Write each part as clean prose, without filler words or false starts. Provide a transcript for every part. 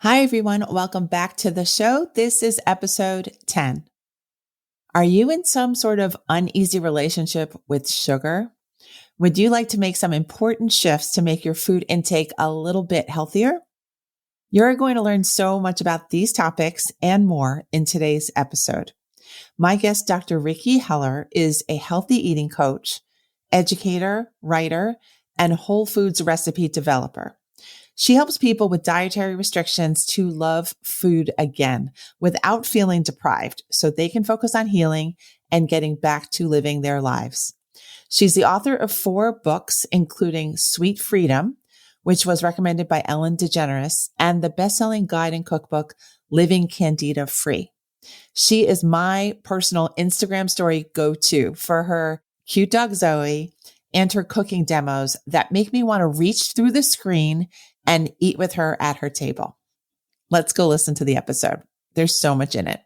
Hi, everyone. Welcome back to the show. This is episode 10. Are you in some sort of uneasy relationship with sugar? Would you like to make some important shifts to make your food intake a little bit healthier? You're going to learn so much about these topics and more in today's episode. My guest, Dr. Ricki Heller, is a healthy eating coach, educator, writer, and whole foods recipe developer. She helps people with dietary restrictions to love food again without feeling deprived so they can focus on healing and getting back to living their lives. She's the author of 4 books, including Sweet Freedom, which was recommended by Ellen DeGeneres, and the best-selling guide and cookbook, Living Candida Free. She is my personal Instagram story go-to for her cute dog Zoe and her cooking demos that make me want to reach through the screen and eat with her at her table. Let's go listen to the episode. There's so much in it.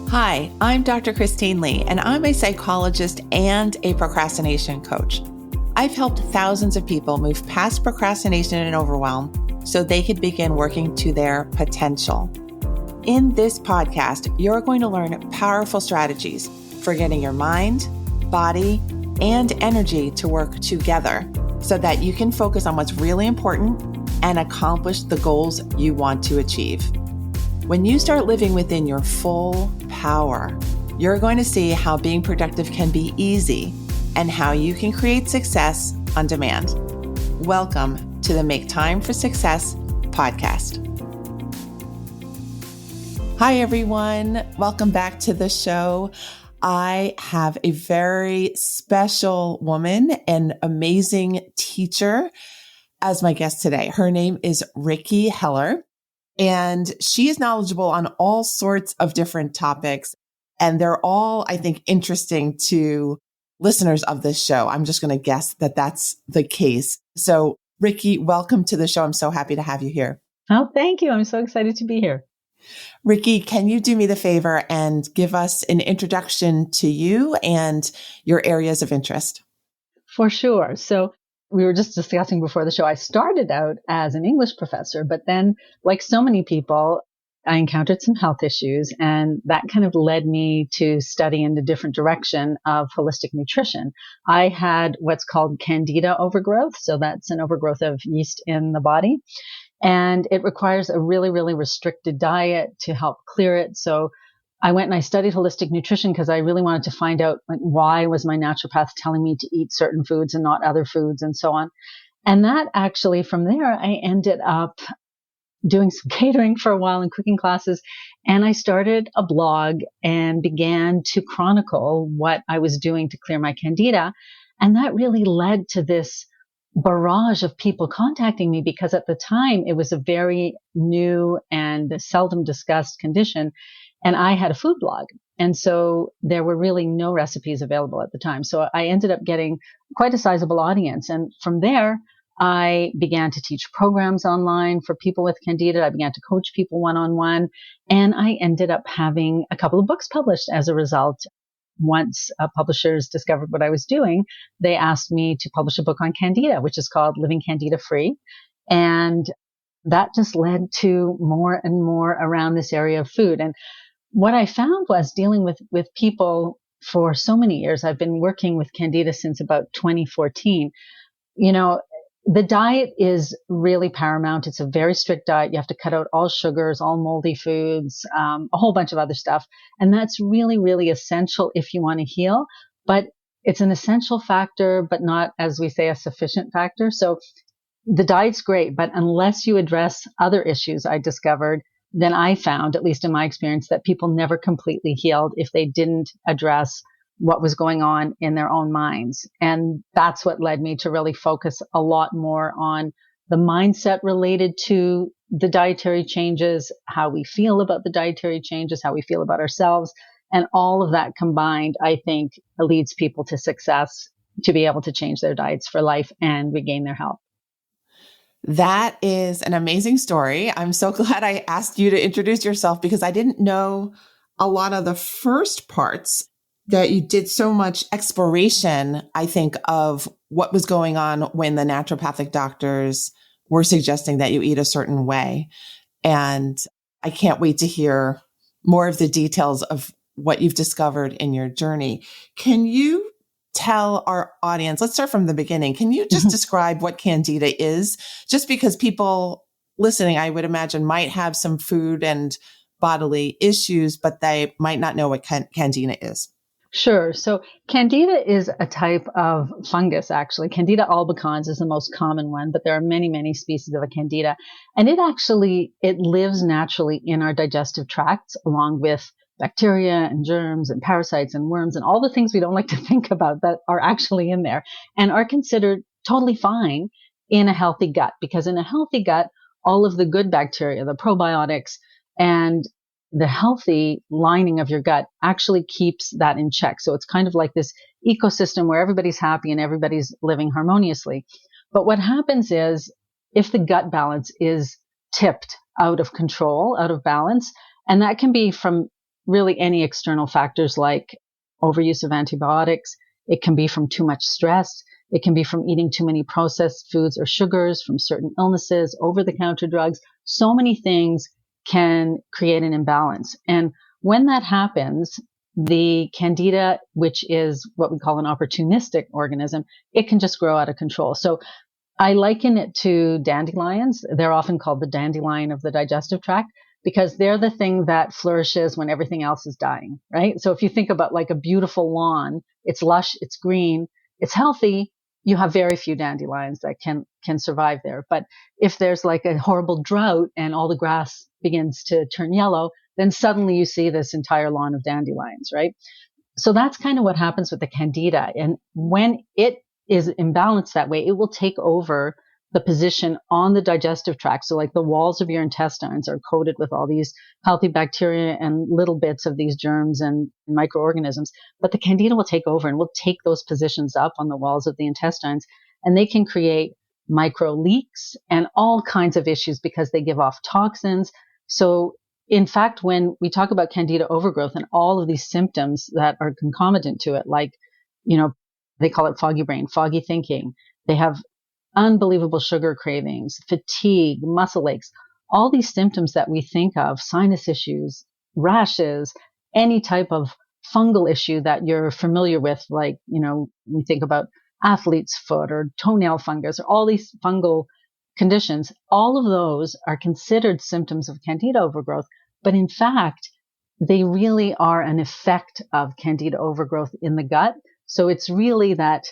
Hi, I'm Dr. Christine Lee, and I'm a psychologist and a procrastination coach. I've helped thousands of people move past procrastination and overwhelm so they could begin working to their potential. In this podcast, you're going to learn powerful strategies for getting your mind, body, and energy to work together so that you can focus on what's really important and accomplish the goals you want to achieve. When you start living within your full power, you're going to see how being productive can be easy and how you can create success on demand. Welcome to the Make Time for Success podcast. Hi, everyone. Welcome back to the show. I have a very special woman, an amazing teacher as my guest today. Her name is Ricki Heller, and she is knowledgeable on all sorts of different topics. And they're all, I think, interesting to listeners of this show. I'm just going to guess that that's the case. So Ricki, welcome to the show. I'm so happy to have you here. Oh, thank you. I'm so excited to be here. Ricki, can you do me the favor and give us an introduction to you and your areas of interest? For sure. So we were just discussing before the show, I started out as an English professor, but then like so many people, I encountered some health issues, and that kind of led me to study in the different direction of holistic nutrition. I had what's called candida overgrowth. So that's an overgrowth of yeast in the body. And it requires a really, really restricted diet to help clear it. So I went and I studied holistic nutrition because I really wanted to find out why was my naturopath telling me to eat certain foods and not other foods and so on. And that actually from there, I ended up doing some catering for a while and cooking classes. And I started a blog and began to chronicle what I was doing to clear my candida. And that really led to this barrage of people contacting me because at the time it was a very new and seldom discussed condition. And I had a food blog. And so there were really no recipes available at the time. So I ended up getting quite a sizable audience. And from there, I began to teach programs online for people with candida. I began to coach people one-on-one. And I ended up having a couple of books published as a result. Once publishers discovered what I was doing, they asked me to publish a book on candida, which is called Living Candida Free. And that just led to more and more around this area of food. And what I found was dealing with people for so many years. I've been working with candida since about 2014. The diet is really paramount. It's a very strict diet. You have to cut out all sugars, all moldy foods, a whole bunch of other stuff. And that's really, really essential if you want to heal. But it's an essential factor, but not, as we say, a sufficient factor. So the diet's great, but unless you address other issues, I discovered, then I found, at least in my experience, that people never completely healed if they didn't address what was going on in their own minds. And that's what led me to really focus a lot more on the mindset related to the dietary changes, how we feel about the dietary changes, how we feel about ourselves. And all of that combined, I think, leads people to success to be able to change their diets for life and regain their health. That is an amazing story. I'm so glad I asked you to introduce yourself because I didn't know a lot of the first parts. that you did so much exploration, I think, of what was going on when the naturopathic doctors were suggesting that you eat a certain way. And I can't wait to hear more of the details of what you've discovered in your journey. Can you tell our audience, let's start from the beginning. Can you just describe what Candida is? Just because people listening, I would imagine, might have some food and bodily issues, but they might not know what Candida is. Sure. So Candida is a type of fungus, actually. Candida albicans is the most common one, but there are many, many species of a Candida. And it lives naturally in our digestive tracts along with bacteria and germs and parasites and worms and all the things we don't like to think about that are actually in there and are considered totally fine in a healthy gut, because in a healthy gut, all of the good bacteria, the probiotics, and the healthy lining of your gut actually keeps that in check. So it's kind of like this ecosystem where everybody's happy and everybody's living harmoniously. But what happens is if the gut balance is tipped out of control, out of balance, and that can be from really any external factors like overuse of antibiotics. It can be from too much stress. It can be from eating too many processed foods or sugars, from certain illnesses, over-the-counter drugs. So many things can create an imbalance. And when that happens, the Candida, which is what we call an opportunistic organism, it can just grow out of control. So I liken it to dandelions. They're often called the dandelion of the digestive tract because they're the thing that flourishes when everything else is dying, right? So if you think about like a beautiful lawn, it's lush, it's green, it's healthy. You have very few dandelions that can survive there. But if there's like a horrible drought and all the grass begins to turn yellow, then suddenly you see this entire lawn of dandelions, right? So that's kind of what happens with the Candida. And when it is imbalanced that way, it will take over the position on the digestive tract. So like the walls of your intestines are coated with all these healthy bacteria and little bits of these germs and microorganisms. But the Candida will take over and will take those positions up on the walls of the intestines, and they can create micro leaks and all kinds of issues because they give off toxins. So in fact, when we talk about Candida overgrowth and all of these symptoms that are concomitant to it, like, they call it foggy brain, foggy thinking. They have unbelievable sugar cravings, fatigue, muscle aches, all these symptoms that we think of, sinus issues, rashes, any type of fungal issue that you're familiar with, like, we think about athlete's foot or toenail fungus or all these fungal conditions. All of those are considered symptoms of Candida overgrowth, but in fact, they really are an effect of Candida overgrowth in the gut. So it's really that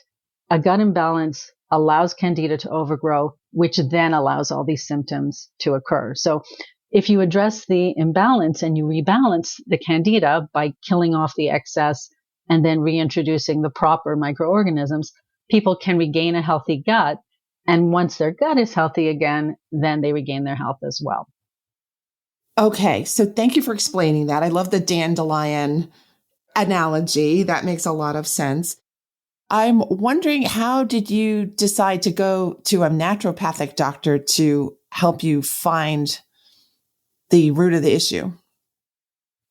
a gut imbalance allows Candida to overgrow, which then allows all these symptoms to occur. So if you address the imbalance and you rebalance the Candida by killing off the excess and then reintroducing the proper microorganisms, people can regain a healthy gut. And once their gut is healthy again, then they regain their health as well. Okay. So thank you for explaining that. I love the dandelion analogy. That makes a lot of sense. I'm wondering, how did you decide to go to a naturopathic doctor to help you find the root of the issue?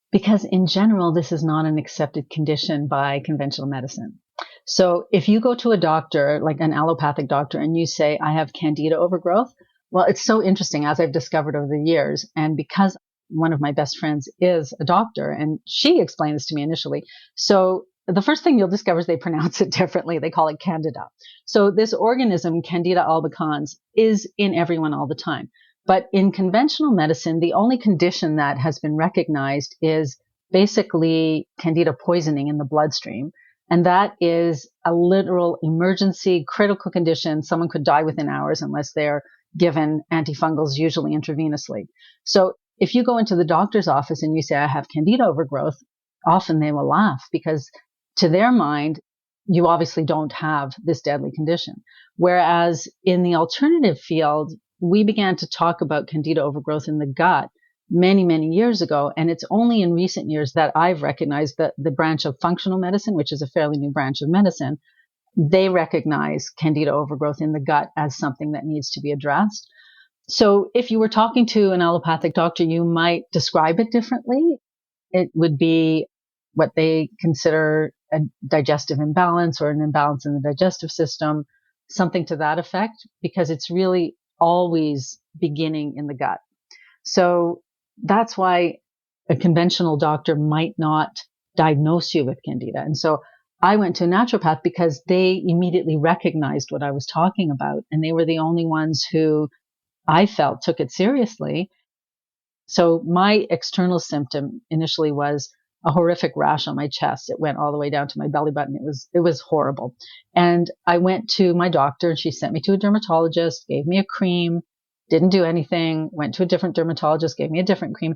Because in general, this is not an accepted condition by conventional medicine. So if you go to a doctor, like an allopathic doctor, and you say, I have Candida overgrowth, well, it's so interesting, as I've discovered over the years. And because one of my best friends is a doctor, and she explained this to me initially. So the first thing you'll discover is they pronounce it differently. They call it Candida. So this organism, Candida albicans, is in everyone all the time. But in conventional medicine, the only condition that has been recognized is basically Candida poisoning in the bloodstream. And that is a literal emergency, critical condition. Someone could die within hours unless they're given antifungals, usually intravenously. So if you go into the doctor's office and you say, I have Candida overgrowth, often they will laugh because to their mind, you obviously don't have this deadly condition. Whereas in the alternative field, we began to talk about Candida overgrowth in the gut many, many years ago. And it's only in recent years that I've recognized that the branch of functional medicine, which is a fairly new branch of medicine, they recognize Candida overgrowth in the gut as something that needs to be addressed. So if you were talking to an allopathic doctor, you might describe it differently. It would be what they consider a digestive imbalance or an imbalance in the digestive system, something to that effect, because it's really always beginning in the gut. So that's why a conventional doctor might not diagnose you with candida. And so I went to a naturopath because they immediately recognized what I was talking about. And they were the only ones who I felt took it seriously. So my external symptom initially was a horrific rash on my chest. It went all the way down to my belly button. It was horrible. And I went to my doctor and she sent me to a dermatologist, gave me a cream, didn't do anything, went to a different dermatologist, gave me a different cream.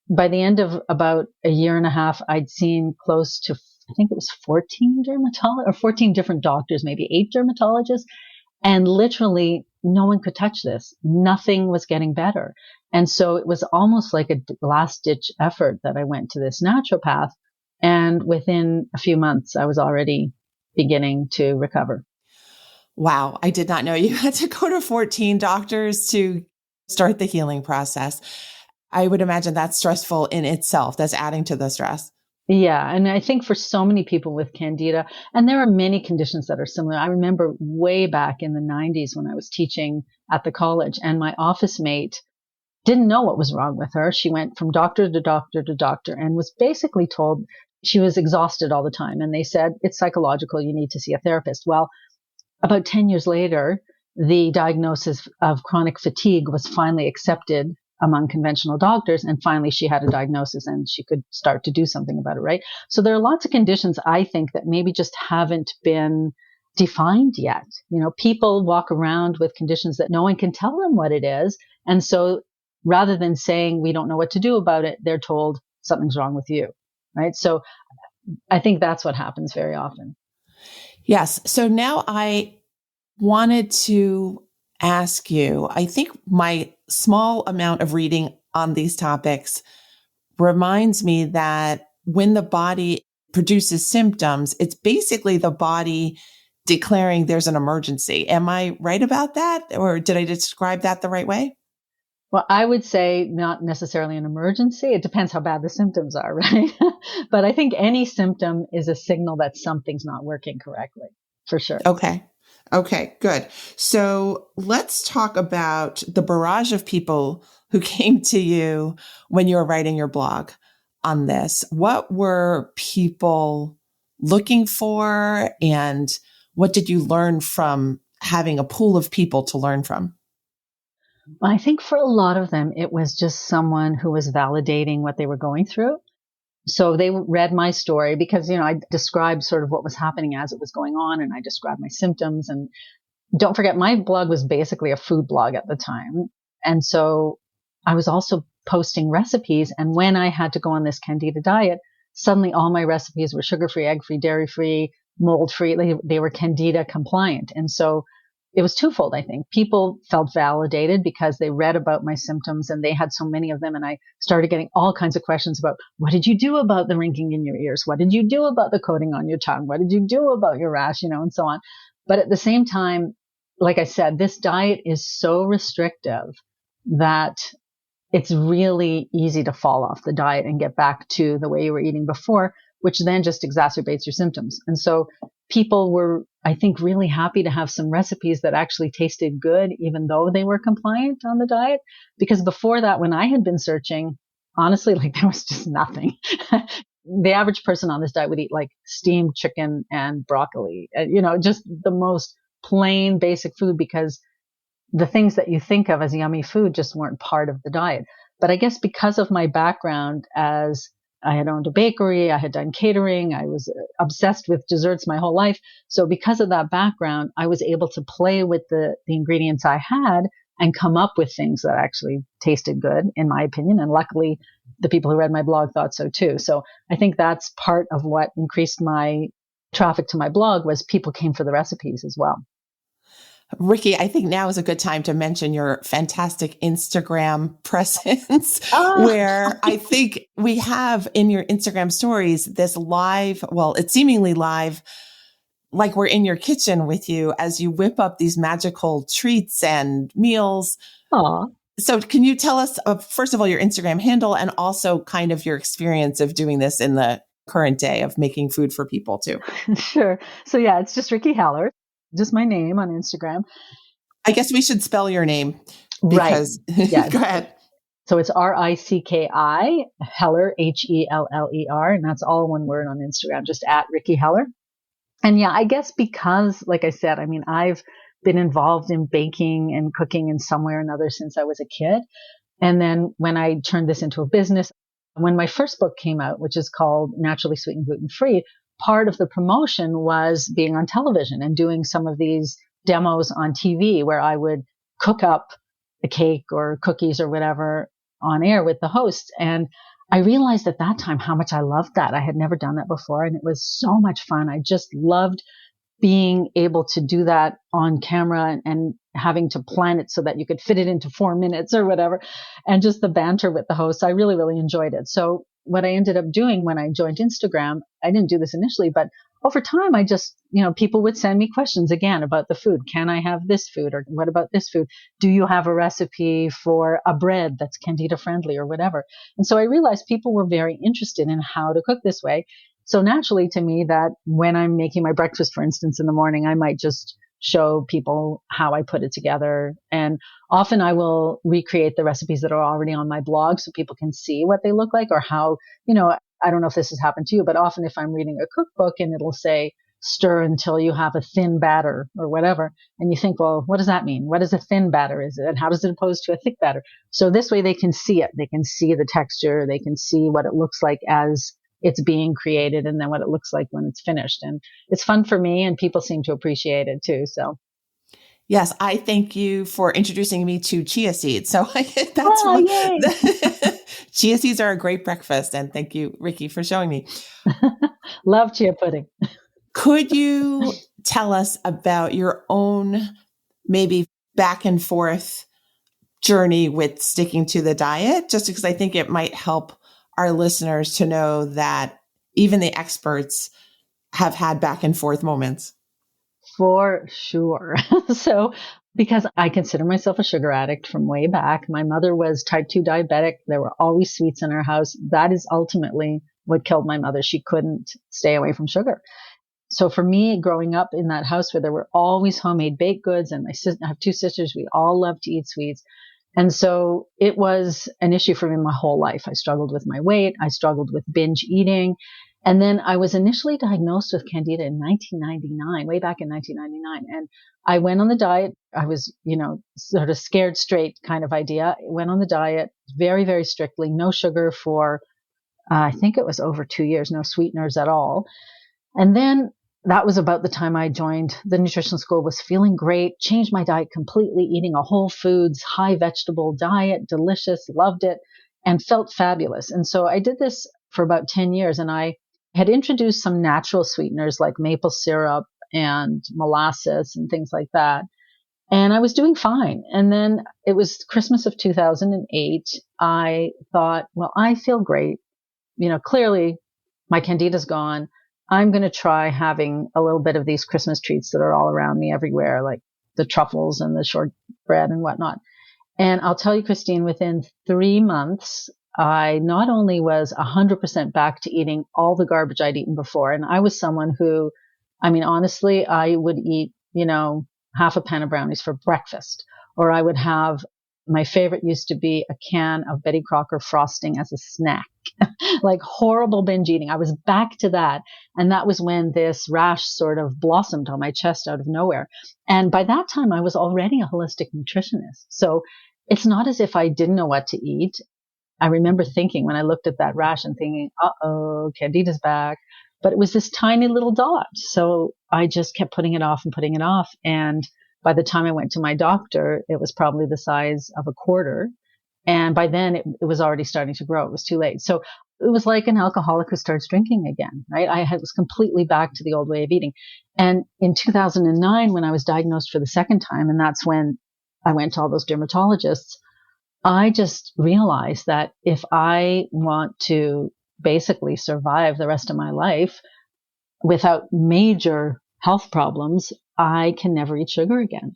By the end of about a year and a half, I'd seen close to, I think it was 14 dermatologists or 14 different doctors, maybe 8 dermatologists. And literally no one could touch this. Nothing was getting better. And so it was almost like a last ditch effort that I went to this naturopath. And within a few months, I was already beginning to recover. Wow. I did not know you had to go to 14 doctors to start the healing process. I would imagine that's stressful in itself. That's adding to the stress. Yeah. And I think for so many people with candida, and there are many conditions that are similar. I remember way back in the 90s when I was teaching at the college and my office mate didn't know what was wrong with her. She went from doctor to doctor to doctor and was basically told she was exhausted all the time. And they said, it's psychological. You need to see a therapist. Well, about 10 years later, the diagnosis of chronic fatigue was finally accepted among conventional doctors. And finally, she had a diagnosis and she could start to do something about it, right? So there are lots of conditions, I think, that maybe just haven't been defined yet. You know, people walk around with conditions that no one can tell them what it is. And so rather than saying we don't know what to do about it, they're told something's wrong with you, right? So I think that's what happens very often. Yes. So now I wanted to ask you, I think my small amount of reading on these topics reminds me that when the body produces symptoms, it's basically the body declaring there's an emergency. Am I right about that? Or did I describe that the right way? Well, I would say not necessarily an emergency. It depends how bad the symptoms are, right? But I think any symptom is a signal that something's not working correctly, for sure. Okay. Okay, good. So let's talk about the barrage of people who came to you when you were writing your blog on this. What were people looking for, and what did you learn from having a pool of people to learn from? I think for a lot of them, it was just someone who was validating what they were going through. So they read my story because, you know, I described sort of what was happening as it was going on and I described my symptoms. And don't forget, my blog was basically a food blog at the time. And so I was also posting recipes. And when I had to go on this candida diet, suddenly all my recipes were sugar-free, egg-free, dairy-free, mold-free. They were candida compliant. And so it was twofold, I think. People felt validated because they read about my symptoms and they had so many of them. And I started getting all kinds of questions about, what did you do about the ringing in your ears? What did you do about the coating on your tongue? What did you do about your rash? You know, and so on. But at the same time, like I said, this diet is so restrictive that it's really easy to fall off the diet and get back to the way you were eating before, which then just exacerbates your symptoms. And so people were, I think, really happy to have some recipes that actually tasted good, even though they were compliant on the diet. Because before that, when I had been searching, honestly, like there was just nothing. The average person on this diet would eat like steamed chicken and broccoli, you know, just the most plain basic food, because the things that you think of as yummy food just weren't part of the diet. But I guess because of my background, as I had owned a bakery, I had done catering, I was obsessed with desserts my whole life. So because of that background, I was able to play with the ingredients I had and come up with things that actually tasted good, in my opinion. And luckily, the people who read my blog thought so too. So I think that's part of what increased my traffic to my blog, was people came for the recipes as well. Ricki, I think now is a good time to mention your fantastic Instagram presence, where I think we have in your Instagram stories this live, well, it's seemingly live, like we're in your kitchen with you as you whip up these magical treats and meals. Aw. So can you tell us, first of all, your Instagram handle and also kind of your experience of doing this in the current day of making food for people too? Sure. So yeah, it's just Ricki Heller, just my name on Instagram. I guess we should spell your name Right. because Yeah. go ahead. So it's Ricki Heller, Heller, and that's all one word on Instagram, just at Ricki Heller. And yeah, I guess because, like I said, I mean, I've been involved in baking and cooking in some way or another since I was a kid. And then when I turned this into a business, when my first book came out, which is called Naturally Sweet and Gluten Free, part of the promotion was being on television and doing some of these demos on TV where I would cook up a cake or cookies or whatever on air with the host. And I realized at that time how much I loved that. I had never done that before, and it was so much fun. I just loved being able to do that on camera and having to plan it so that you could fit it into 4 minutes or whatever. And just the banter with the host, I really, really enjoyed it. So what I ended up doing when I joined Instagram, I didn't do this initially, but over time, I just, people would send me questions again about the food. Can I have this food? Or what about this food? Do you have a recipe for a bread that's Candida friendly or whatever? And so I realized people were very interested in how to cook this way. So naturally to me that when I'm making my breakfast, for instance, in the morning, I might just show people how I put it together. And often I will recreate the recipes that are already on my blog so people can see what they look like or how, I don't know if this has happened to you, but often if I'm reading a cookbook and it'll say, stir until you have a thin batter or whatever. And you think, well, what does that mean? What is a thin batter? Is it? And how does it oppose to a thick batter? So this way they can see it. They can see the texture. They can see what it looks like as it's being created and then what it looks like when it's finished. And it's fun for me and people seem to appreciate it too. So. Yes, I thank you for introducing me to chia seeds. So that's chia seeds are a great breakfast. And thank you, Ricki, for showing me. Love chia pudding. Could you tell us about your own maybe back and forth journey with sticking to the diet? Just because I think it might help our listeners to know that even the experts have had back and forth moments. For sure. So, because I consider myself a sugar addict from way back, my mother was type 2 diabetic. There were always sweets in her house. That is ultimately what killed my mother. She couldn't stay away from sugar. So for me, growing up in that house where there were always homemade baked goods, and I have two sisters, we all love to eat sweets. And so it was an issue for me my whole life. I struggled with my weight. I struggled with binge eating. And then I was initially diagnosed with Candida in 1999, way back in 1999. And I went on the diet. I was, sort of scared straight kind of idea. Went on the diet very, very strictly. No sugar for, I think it was over 2 years, no sweeteners at all. And then that was about the time I joined the nutrition school, was feeling great, changed my diet completely, eating a whole foods, high vegetable diet, delicious, loved it, and felt fabulous. And so I did this for about 10 years and I had introduced some natural sweeteners like maple syrup and molasses and things like that. And I was doing fine. And then it was Christmas of 2008. I thought, well, I feel great. Clearly my Candida's gone. I'm going to try having a little bit of these Christmas treats that are all around me everywhere, like the truffles and the shortbread and whatnot. And I'll tell you, Christine, within 3 months, I not only was 100% back to eating all the garbage I'd eaten before. And I was someone who, honestly, I would eat, half a pan of brownies for breakfast, or I would have, my favorite used to be a can of Betty Crocker frosting as a snack, like horrible binge eating. I was back to that. And that was when this rash sort of blossomed on my chest out of nowhere. And by that time, I was already a holistic nutritionist. So it's not as if I didn't know what to eat. I remember thinking when I looked at that rash and thinking, uh-oh, Candida's back. But it was this tiny little dot. So I just kept putting it off and putting it off. And by the time I went to my doctor, it was probably the size of a quarter. And by then it was already starting to grow. It was too late. So it was like an alcoholic who starts drinking again, right? I was completely back to the old way of eating. And in 2009, when I was diagnosed for the second time, and that's when I went to all those dermatologists, I just realized that if I want to basically survive the rest of my life without major health problems, I can never eat sugar again.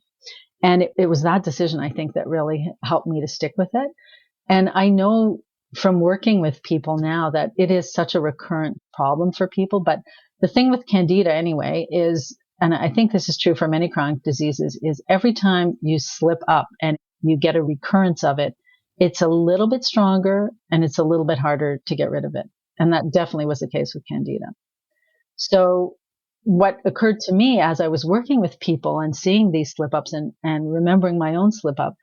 And it was that decision, I think, that really helped me to stick with it. And I know from working with people now that it is such a recurrent problem for people. But the thing with candida anyway is, and I think this is true for many chronic diseases, is every time you slip up and you get a recurrence of it, it's a little bit stronger and it's a little bit harder to get rid of it. And that definitely was the case with candida. So what occurred to me as I was working with people and seeing these slip ups and remembering my own slip up,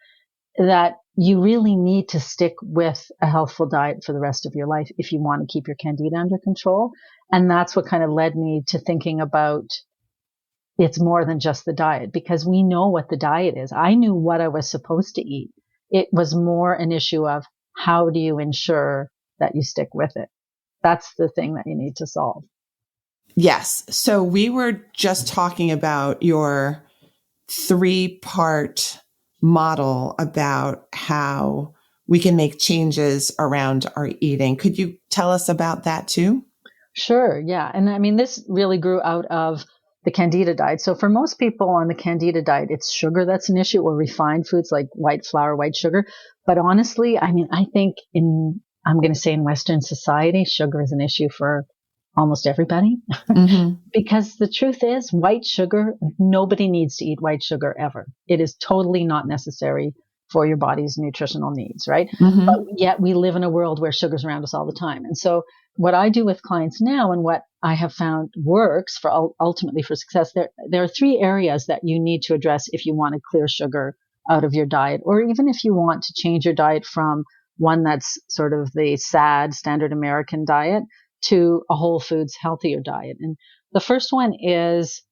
that you really need to stick with a healthful diet for the rest of your life if you want to keep your candida under control. And that's what kind of led me to thinking about it's more than just the diet, because we know what the diet is. I knew what I was supposed to eat. It was more an issue of how do you ensure that you stick with it? That's the thing that you need to solve. Yes. So we were just talking about your 3-part model about how we can make changes around our eating. Could you tell us about that too? Sure. Yeah. And I mean, this really grew out of the candida diet. So for most people on the candida diet, it's sugar that's an issue, or refined foods like white flour, white sugar. But honestly, I mean, I think I'm going to say in Western society, sugar is an issue for almost everybody. Mm-hmm. Because the truth is, white sugar, nobody needs to eat white sugar ever. It is totally not necessary for your body's nutritional needs, right? Mm-hmm. But yet we live in a world where sugar's around us all the time. And so what I do with clients now, and what I have found works for ultimately for success, there are 3 areas that you need to address if you want to clear sugar out of your diet, or even if you want to change your diet from one that's sort of the sad standard American diet to a whole foods, healthier diet. And the first one is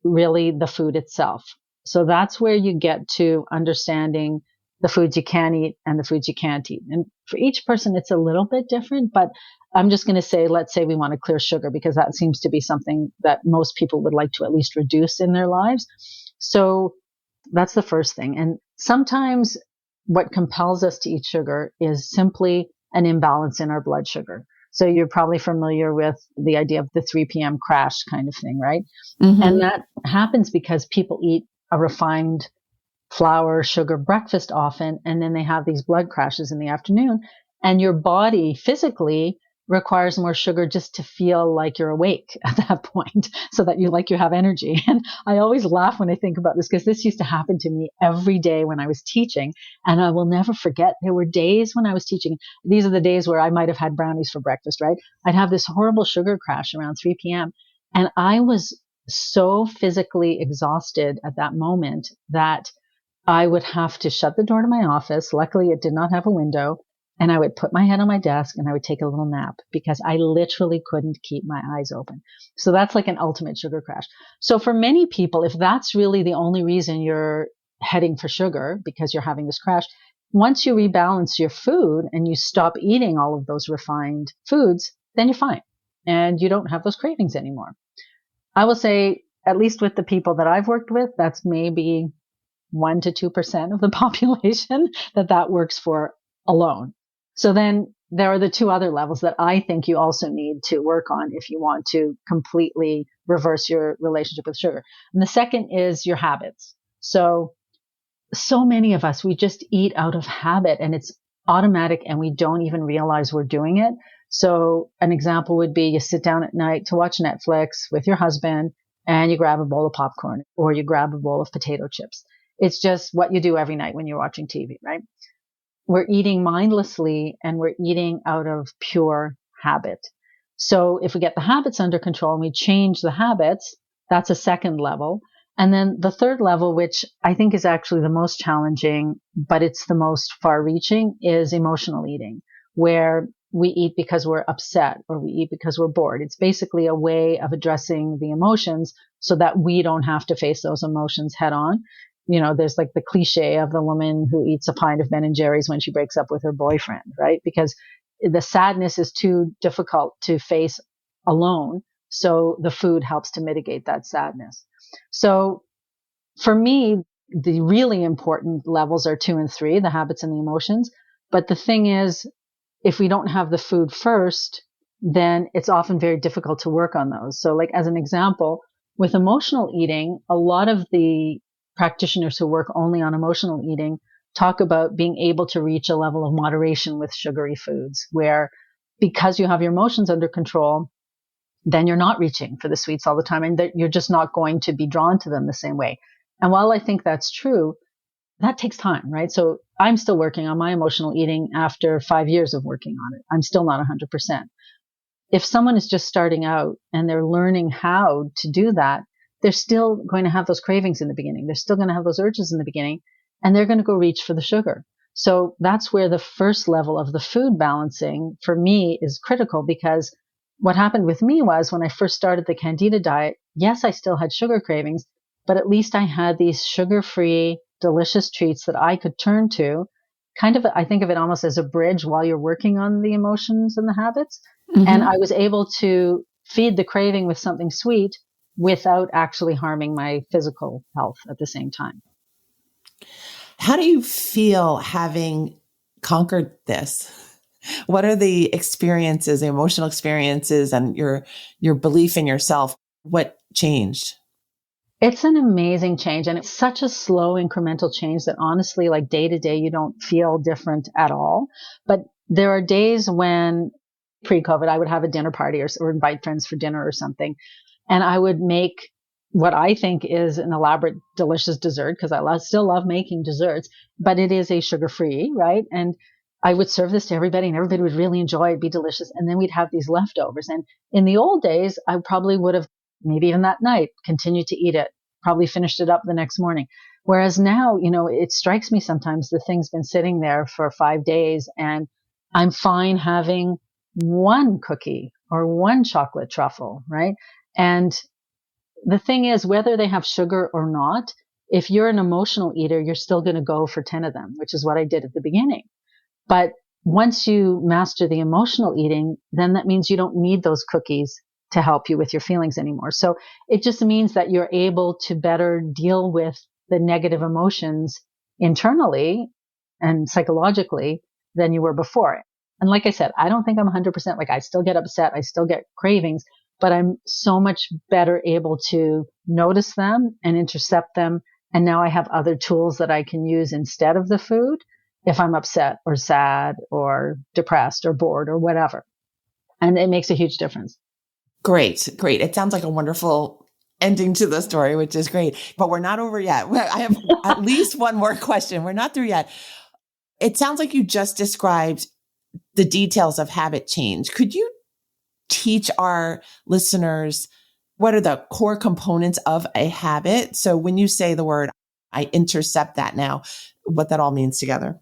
really the food itself. So that's where you get to understanding the foods you can eat and the foods you can't eat. And for each person, it's a little bit different, but I'm just going to say, let's say we want to clear sugar, because that seems to be something that most people would like to at least reduce in their lives. So that's the first thing. And sometimes what compels us to eat sugar is simply an imbalance in our blood sugar. So you're probably familiar with the idea of the 3 p.m. crash kind of thing, right? Mm-hmm. And that happens because people eat a refined flour, sugar breakfast often, and then they have these blood crashes in the afternoon. And your body physically requires more sugar just to feel like you're awake at that point, so that you have energy. And I always laugh when I think about this, because this used to happen to me every day when I was teaching. And I will never forget, there were days when I was teaching. These are the days where I might have had brownies for breakfast, right? I'd have this horrible sugar crash around 3 p.m. And I was so physically exhausted at that moment that I would have to shut the door to my office. Luckily, it did not have a window. And I would put my head on my desk and I would take a little nap, because I literally couldn't keep my eyes open. So that's like an ultimate sugar crash. So for many people, if that's really the only reason you're heading for sugar, because you're having this crash, once you rebalance your food and you stop eating all of those refined foods, then you're fine. And you don't have those cravings anymore. I will say, at least with the people that I've worked with, that's maybe 1% to 2% of the population that works for alone. So then there are the 2 other levels that I think you also need to work on if you want to completely reverse your relationship with sugar. And the second is your habits. So many of us, we just eat out of habit, and it's automatic and we don't even realize we're doing it. So an example would be, you sit down at night to watch Netflix with your husband and you grab a bowl of popcorn, or you grab a bowl of potato chips. It's just what you do every night when you're watching TV, right? We're eating mindlessly and we're eating out of pure habit. So if we get the habits under control and we change the habits, that's a second level. And then the third level, which I think is actually the most challenging, but it's the most far reaching, is emotional eating, where we eat because we're upset or we eat because we're bored. It's basically a way of addressing the emotions so that we don't have to face those emotions head on. You know, there's like the cliche of the woman who eats a pint of Ben and Jerry's when she breaks up with her boyfriend, right? Because the sadness is too difficult to face alone. So the food helps to mitigate that sadness. So for me, the really important levels are 2 and 3, the habits and the emotions. But the thing is, if we don't have the food first, then it's often very difficult to work on those. So like as an example, with emotional eating, a lot of the practitioners who work only on emotional eating talk about being able to reach a level of moderation with sugary foods, where because you have your emotions under control, then you're not reaching for the sweets all the time, and that you're just not going to be drawn to them the same way. And while I think that's true, that takes time, right? So I'm still working on my emotional eating after 5 years of working on it. I'm still not 100%. If someone is just starting out and they're learning how to do that, they're still going to have those cravings in the beginning. They're still going to have those urges in the beginning, and they're going to go reach for the sugar. So that's where the first level of the food balancing for me is critical, because what happened with me was when I first started the Candida diet, yes, I still had sugar cravings, but at least I had these sugar-free, delicious treats that I could turn to. Kind of, I think of it almost as a bridge while you're working on the emotions and the habits. Mm-hmm. And I was able to feed the craving with something sweet without actually harming my physical health at the same time. How do you feel having conquered this? What are the experiences, the emotional experiences, and your belief in yourself? What changed? It's an amazing change, and it's such a slow incremental change that honestly, like day to day, you don't feel different at all. But there are days when pre-COVID, I would have a dinner party or invite friends for dinner or something. And I would make what I think is an elaborate, delicious dessert, because I still love making desserts, but it is a sugar-free, right? And I would serve this to everybody, and everybody would really enjoy it, be delicious. And then we'd have these leftovers. And in the old days, I probably would have, maybe even that night, continued to eat it, probably finished it up the next morning. Whereas now, it strikes me sometimes the thing's been sitting there for 5 days, and I'm fine having one cookie or one chocolate truffle, right? And the thing is, whether they have sugar or not, if you're an emotional eater, you're still going to go for 10 of them, which is what I did at the beginning. But once you master the emotional eating, then that means you don't need those cookies to help you with your feelings anymore. So it just means that you're able to better deal with the negative emotions internally and psychologically than you were before. And like I said, I don't think I'm 100%. Like, I still get upset. I still get cravings, but I'm so much better able to notice them and intercept them. And now I have other tools that I can use instead of the food if I'm upset or sad or depressed or bored or whatever. And it makes a huge difference. Great. It sounds like a wonderful ending to the story, which is great. But we're not over yet. I have at least one more question. We're not through yet. It sounds like you just described the details of habit change. Could you teach our listeners what are the core components of a habit? So when you say the word, I intercept that now, what that all means together.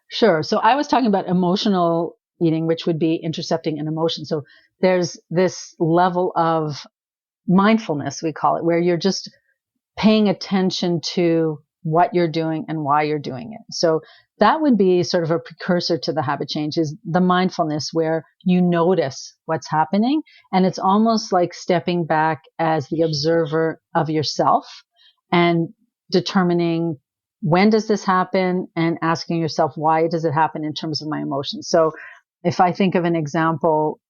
Sure. So I was talking about emotional eating, which would be intercepting an emotion. So there's this level of mindfulness, we call it, where you're just paying attention to what you're doing and why you're doing it. So that would be sort of a precursor to the habit change, is the mindfulness where you notice what's happening. And it's almost like stepping back as the observer of yourself and determining, when does this happen, and asking yourself, why does it happen in terms of my emotions? So if I think of an example,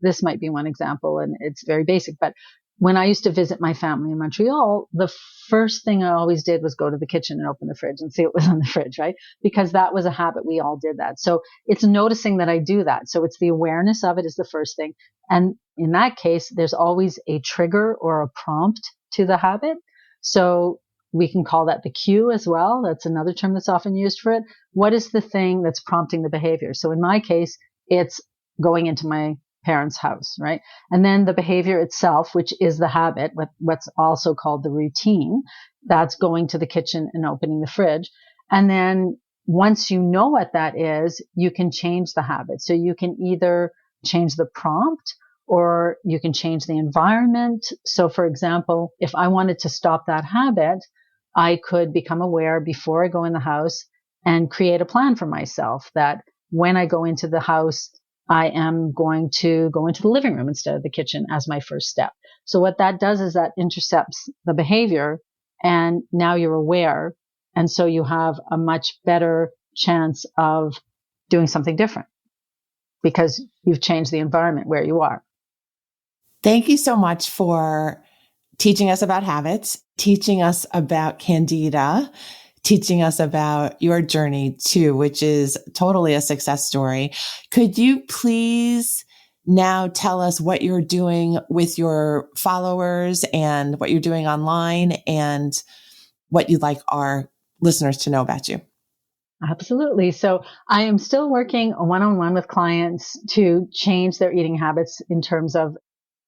this might be one example, and it's very basic, but when I used to visit my family in Montreal, the first thing I always did was go to the kitchen and open the fridge and see what was on the fridge, right? Because that was a habit. We all did that. So it's noticing that I do that. So it's the awareness of it is the first thing. And in that case, there's always a trigger or a prompt to the habit. So we can call that the cue as well. That's another term that's often used for it. What is the thing that's prompting the behavior? So in my case, it's going into my parents' house, right? And then the behavior itself, which is the habit, what's also called the routine, that's going to the kitchen and opening the fridge. And then once you know what that is, you can change the habit. So you can either change the prompt or you can change the environment. So for example, if I wanted to stop that habit, I could become aware before I go in the house and create a plan for myself that when I go into the house, I am going to go into the living room instead of the kitchen as my first step. So what that does is that intercepts the behavior, and now you're aware. And so you have a much better chance of doing something different because you've changed the environment where you are. Thank you so much for teaching us about habits, teaching us about Candida, teaching us about your journey too, which is totally a success story. Could you please now tell us what you're doing with your followers and what you're doing online and what you'd like our listeners to know about you. Absolutely. So I am still working one-on-one with clients to change their eating habits in terms of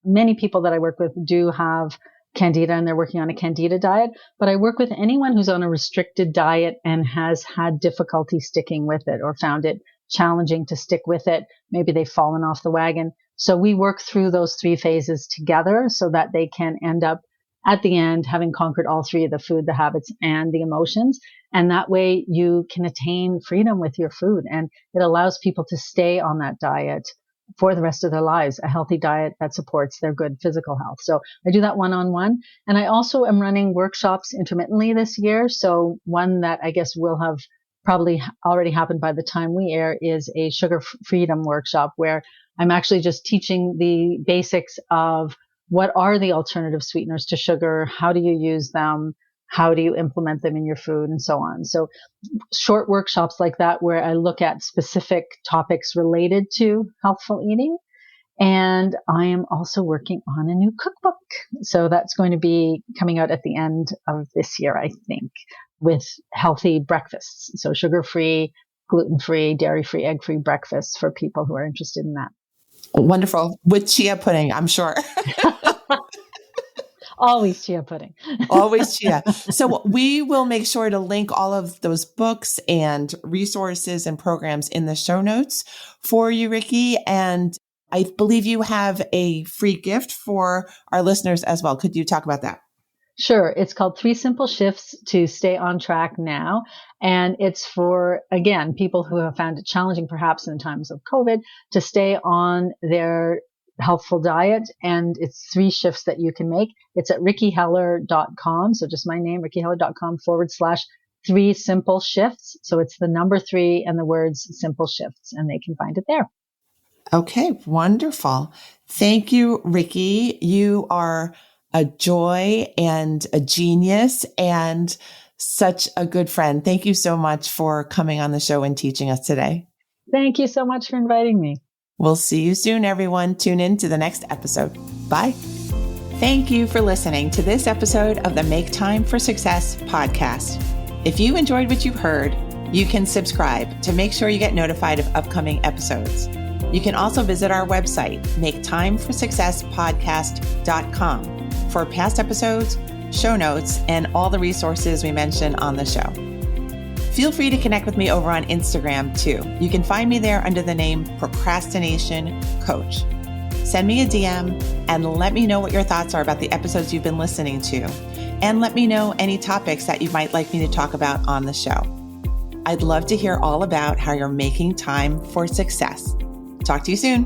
many people that I work with do have candida and they're working on a candida diet, but I work with anyone who's on a restricted diet and has had difficulty sticking with it or found it challenging to stick with it. Maybe they've fallen off the wagon. So we work through those 3 phases together so that they can end up at the end having conquered all 3 of the food, the habits, and the emotions. And that way you can attain freedom with your food. And it allows people to stay on that diet for the rest of their lives, a healthy diet that supports their good physical health. So I do that one-on-one. And I also am running workshops intermittently this year. So one that I guess will have probably already happened by the time we air is a sugar freedom workshop where I'm actually just teaching the basics of what are the alternative sweeteners to sugar? How do you use them? How do you implement them in your food and so on? So short workshops like that where I look at specific topics related to healthful eating. And I am also working on a new cookbook. So that's going to be coming out at the end of this year, I think, with healthy breakfasts. So sugar-free, gluten-free, dairy-free, egg-free breakfasts for people who are interested in that. Wonderful. With chia pudding, I'm sure. Always chia pudding. Always chia. So we will make sure to link all of those books and resources and programs in the show notes for you, Ricki. And I believe you have a free gift for our listeners as well. Could you talk about that? Sure. It's called 3 Simple Shifts to Stay on Track Now. And it's for, again, people who have found it challenging, perhaps in times of COVID, to stay on their healthful diet. And it's 3 shifts that you can make. It's at rickiheller.com. So just my name, rickiheller.com/3 simple shifts. So it's the number 3 and the words simple shifts, and they can find it there. Okay. Wonderful. Thank you, Ricki. You are a joy and a genius and such a good friend. Thank you so much for coming on the show and teaching us today. Thank you so much for inviting me. We'll see you soon, everyone. Tune in to the next episode. Bye. Thank you for listening to this episode of the Make Time for Success podcast. If you enjoyed what you've heard, you can subscribe to make sure you get notified of upcoming episodes. You can also visit our website, maketimeforsuccesspodcast.com, for past episodes, show notes, and all the resources we mention on the show. Feel free to connect with me over on Instagram too. You can find me there under the name Procrastination Coach. Send me a DM and let me know what your thoughts are about the episodes you've been listening to. And let me know any topics that you might like me to talk about on the show. I'd love to hear all about how you're making time for success. Talk to you soon.